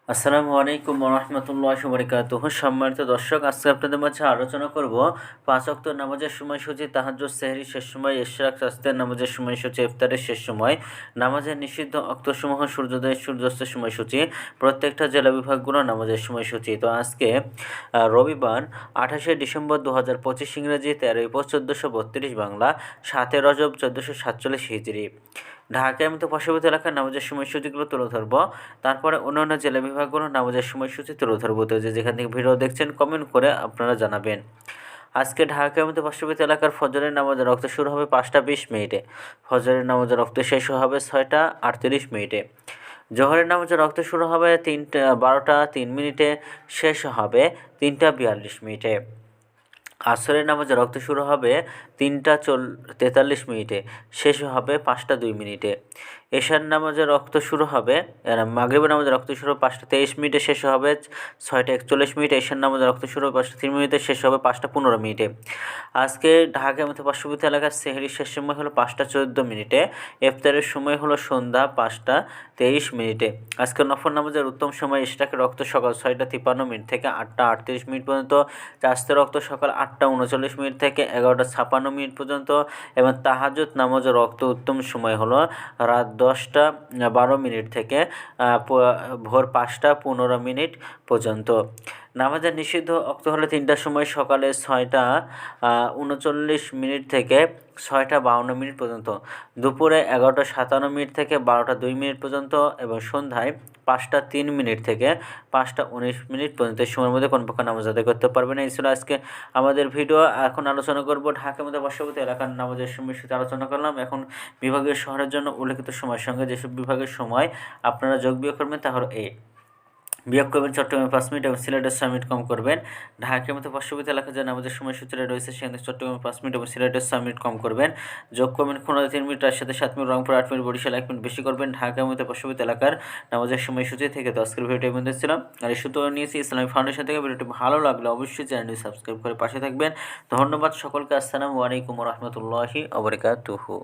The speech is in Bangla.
আসসালামু আলাইকুম রহমতুল্লাহ বরকাতুহ। সম্মানিত দর্শক, আজকে আপনাদের মাঝে আলোচনা করব 5 ওয়াক্ত নামাজের সময়সূচি, তাহাজ্জুদ, সেহরি শেষ সময়, ইশরাক, রাস্তের নামাজের সময়সূচি, ইফতারের শেষ সময়, নামাজের নিষিদ্ধ অক্তসমূহ, সূর্যোদয় সূর্যাস্তের সময়সূচি, প্রত্যেকটা জেলা বিভাগগুলো নামাজের সময়সূচি। তো আজকে রবিবার 28শে ডিসেম্বর 2025 ইংরেজি, 13 এপ্রিল 1432 বাংলা, 7 রজব 1447 হিজরি। ঢাকার মতো পার্শ্ববর্তী এলাকার নামাজের সময়সূচিগুলো তুলে ধরবো। তারপরে অন্যান্য জেলা বিভাগগুলো নামাজের সময়সূচি তুলে ধরবো। তো যেখান থেকে ভিডিও দেখছেন কমেন্ট করে আপনারা জানাবেন। আজকে ঢাকার মতো পার্শ্ববর্তী এলাকার ফজরের নামাজের রক্ত শুরু হবে 5টা 20 মিনিটে। ফজরের নামাজের রক্ত শেষ হবে 6টা 38 মিনিটে। জোহরের নামাজের রক্ত শুরু হবে 12টা 3 মিনিটে, শেষ হবে 3টা 42 মিনিটে। আসরের নামাজে রক্ত শুরু হবে 3টা 43 মিনিটে, শেষ হবে 5টা 2 মিনিটে। এশার নামাজে রক্ত শুরু হবে মাগরিবের নামাজে রক্ত শুরু হবে 5টা 23 মিনিটে, শেষ হবে 6টা 41 মিনিটে। এশার নামাজে রক্ত শুরু হবে 5টা 3 মিনিটে, শেষ হবে 5টা 15 মিনিটে। আজকে ঢাকার মতো পার্শ্ববর্তী এলাকার সেহরির শেষ সময় হলো 5টা 14 মিনিটে। ইফতারের সময় হলো সন্ধ্যা 5টা 23 মিনিটে। আজকে নফল নামাজের উত্তম সময় ইশরাকের রক্ত সকাল 6টা 53 মিনিট থেকে 8টা 38 মিনিট পর্যন্ত, চাস্তের রক্ত সকাল 8টা 39 মিনিট থেকে 11টা 56 মিনিট পর্যন্ত, এবং তাহাজ্জুদ নামাজের রক্ত উত্তম সময় হলো রাত 10টা 12 মিনিট থেকে ভোর 5টা 15 মিনিট পর্যন্ত। নামাজের নিষিদ্ধ অক্ত হলো 3টার সময়, সকালে 6টা 39 মিনিট থেকে 6টা 52 মিনিট পর্যন্ত, দুপুরে 11টা 57 মিনিট থেকে 12টা 2 মিনিট পর্যন্ত, এবং সন্ধ্যায় 5টা 3 মিনিট থেকে 5টা 19 মিনিট পর্যন্ত। এই সময়ের মধ্যে কোনো প্রকার নামাজ আদায় করতে পারবে না। এই ছিল আজকে আমাদের ভিডিও। এখন আলোচনা করব ঢাকার মধ্যে পার্শ্ববর্তী এলাকার নামাজের সময়সূচি আলোচনা করলাম। এখন বিভাগীয় শহরের জন্য উল্লেখিত সময়ের সঙ্গে যেসব বিভাগের সময় আপনারা যোগ বিয়োগ করবেন তা হলো বিয়োগ করবেন চট্টগ্রামে 5 মিনিট এবং সিলেটে 6 মিনিট কম করবেন। ঢাকার মতো পার্শ্ববর্তী এলাকা যে নামাজের সময়সূচিটা রয়েছে সেখানে চট্টগ্রামে 5 মিনিট এবং সিলেটে 6 মিনিট কম করবেন। যোগ করবেন খুলনাতে 3 মিনিট, রাজশাহীতে 7 minute, Rangpur 8 minute, Barisal 1 minute বেশি করবেন। ঢাকার মতো পার্শ্ববর্তী এলাকার নামাজের সময়সূচি থেকে তো আজকের ভিডিওটি বন্ধ ছিলাম। আর এই সূত্র নিয়েছি ইসলামিক ফাউন্ডেশন থেকে। ভিডিওটি ভালো লাগলে অবশ্যই চ্যানেলটি সাবস্ক্রাইব করে পাশে থাকবেন। ধন্যবাদ সকলকে। আসসালামু আলাইকুম রহমতুল্লাহি ওয়া বারাকাতুহু।